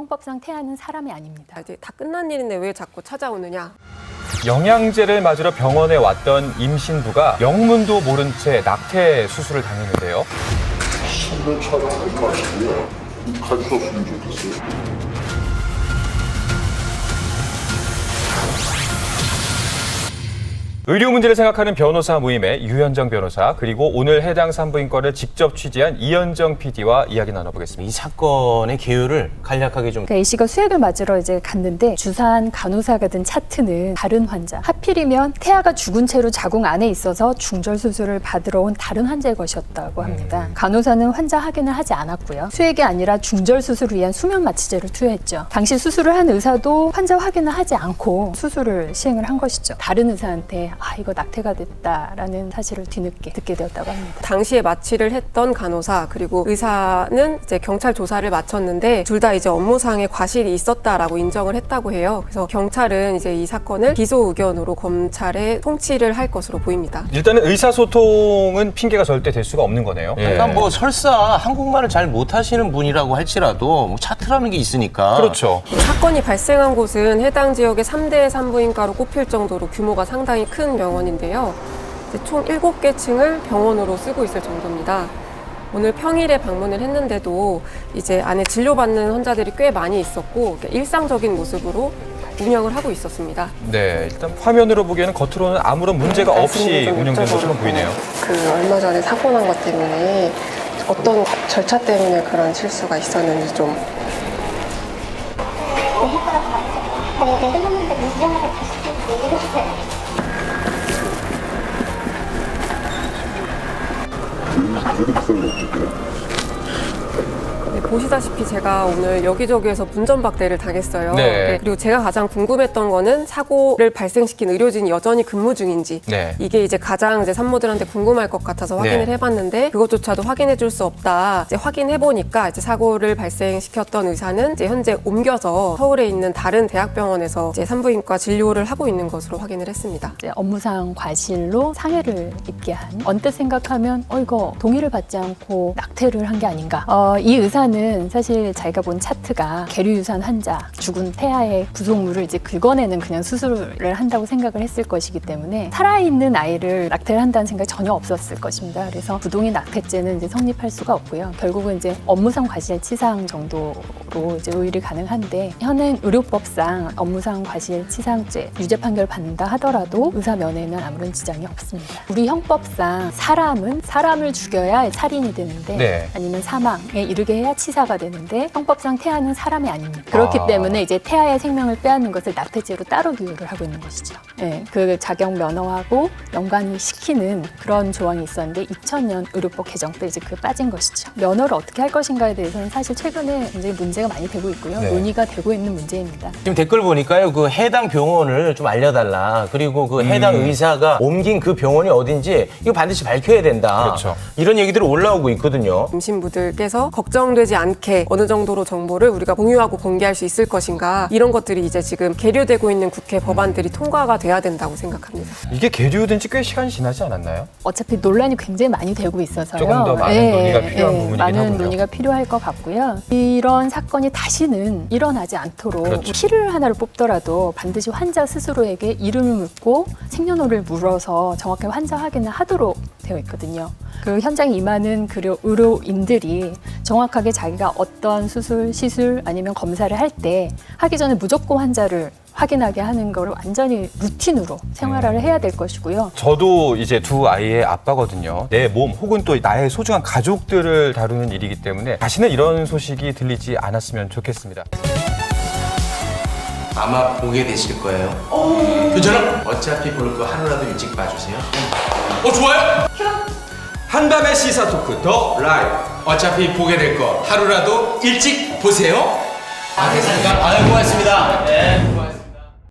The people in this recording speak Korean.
형법상 태아는 사람이 아닙니다. 이제 다 끝난 일인데 왜 자꾸 찾아오느냐. 영양제를 맞으러 병원에 왔던 임신부가 영문도 모른 채 낙태 수술을 당했는데요. 신변 촬영하지 마시고요. 가주셨으면 좋겠어요. 의료 문제를 생각하는 변호사 모임의 유현정 변호사, 그리고 오늘 해당 산부인과를 직접 취재한 이현정 PD와 이야기 나눠보겠습니다. 이 사건의 개요를 간략하게 좀. 그러니까 A 씨가 수액을 맞으러 이제 갔는데 주사한 간호사가 든 차트는 다른 환자. 하필이면 태아가 죽은 채로 자궁 안에 있어서 중절 수술을 받으러 온 다른 환자의 것이었다고 합니다. 간호사는 환자 확인을 하지 않았고요. 수액이 아니라 중절 수술을 위한 수면 마취제를 투여했죠. 당시 수술을 한 의사도 환자 확인을 하지 않고 수술을 시행을 한 것이죠. 다른 의사한테 이거 낙태가 됐다라는 사실을 뒤늦게 듣게 되었다고 합니다. 당시에 마취를 했던 간호사 그리고 의사는 이제 경찰 조사를 마쳤는데 둘 다 이제 업무상의 과실이 있었다라고 인정을 했다고 해요. 그래서 경찰은 이제 이 사건을 기소 의견으로 검찰에 통치를 할 것으로 보입니다. 일단은 의사소통은 핑계가 절대 될 수가 없는 거네요. 그러니까 뭐 설사 한국말을 잘 못하시는 분이라고 할지라도 뭐 차트라는 게 있으니까. 그렇죠. 사건이 발생한 곳은 해당 지역의 3대 산부인과로 꼽힐 정도로 규모가 상당히 큰 병원인데요. 총 7개 층을 병원으로 쓰고 있을 정도입니다. 오늘 평일에 방문을 했는데도 이제 안에 진료받는 환자들이 꽤 많이 있었고 일상적인 모습으로 운영을 하고 있었습니다. 네, 일단 화면으로 보기에는 겉으로는 아무런 문제가 없이 운영된 것처럼 보이네요. 얼마 전에 사고 난 것 때문에 어떤 절차 때문에 그런 실수가 있었는지 좀. 네, 보시다시피 제가 오늘 여기저기에서 분전박대를 당했어요. 네. 그리고 제가 가장 궁금했던 거는 사고를 발생시킨 의료진이 여전히 근무 중인지. 네. 이게 이제 가장 이제 산모들한테 궁금할 것 같아서 확인을 네. 해봤는데 그것조차도 확인해 줄 수 없다. 이제 확인해 보니까 이제 사고를 발생시켰던 의사는 이제 현재 옮겨서 서울에 있는 다른 대학병원에서 이제 산부인과 진료를 하고 있는 것으로 확인을 했습니다. 이제 업무상 과실로 상해를 입게 한, 언뜻 생각하면 이거 동의를 받지 않고 낙태를 한 게 아닌가. 이 의사는 사실 자기가 본 차트가 계류유산 환자, 죽은 태아의 구속물을 이제 긁어내는 그냥 수술을 한다고 생각을 했을 것이기 때문에 살아있는 아이를 낙태를 한다는 생각이 전혀 없었을 것입니다. 그래서 부동의 낙태죄는 이제 성립할 수가 없고요. 결국은 이제 업무상 과실치상 정도로 이제 의율이 가능한데 현행 의료법상 업무상 과실치상죄 유죄 판결 받는다 하더라도 의사 면회에는 아무런 지장이 없습니다. 우리 형법상 사람은 사람을 죽여야 살인이 되는데 네. 아니면 사망에 이르게 해야 치사가 되는데 형법상 태아는 사람이 아닙니다. 그렇기 때문에 이제 태아의 생명을 빼앗는 것을 낙태죄로 따로 규율을 하고 있는 것이죠. 네, 그 자격 면허하고 연관이 시키는 그런 조항이 있었는데 2000년 의료법 개정 때 이제 그 빠진 것이죠. 면허를 어떻게 할 것인가에 대해서는 사실 최근에 굉장히 문제가 많이 되고 있고요. 네. 논의가 되고 있는 문제입니다. 지금 댓글 보니까요, 그 해당 병원을 좀 알려달라. 그리고 그 해당 의사가 옮긴 그 병원이 어딘지 이거 반드시 밝혀야 된다. 그렇죠. 이런 얘기들이 올라오고 있거든요. 임신부들께서 걱정되지 않게 어느 정도로 정보를 우리가 공유하고 공개할 수 있을 것인가 이런 것들이 이제 지금 계류되고 있는 국회 법안들이 통과가 돼야 된다고 생각합니다. 이게 계류된 지 꽤 시간이 지나지 않았나요? 어차피 논란이 굉장히 많이 되고 있어서요. 조금 더 많은 논의가 필요한 부분이긴 많은 하군요. 논의가 필요할 것 같고요. 이런 사건이 다시는 일어나지 않도록 그렇죠. 피를 하나를 뽑더라도 반드시 환자 스스로에게 이름을 묻고 생년월일을 물어서 정확하게 환자 확인을 하도록 되어 있거든요. 그 현장에 임하는 의료인들이 정확하게 자기가 어떤 수술, 시술 아니면 검사를 할 때 하기 전에 무조건 환자를 확인하게 하는 거를 완전히 루틴으로 생활화를 해야 될 것이고요. 저도 이제 두 아이의 아빠거든요. 내 몸 혹은 또 나의 소중한 가족들을 다루는 일이기 때문에 다시는 이런 소식이 들리지 않았으면 좋겠습니다. 아마 보게 되실 거예요. 괜찮아? 어차피 볼 거 하루라도 일찍 봐주세요. 좋아요? 한밤의 시사 토크 더 라이브. 어차피 보게 될 거 하루라도 일찍 보세요. 됐습니까? 고맙습니다. 네.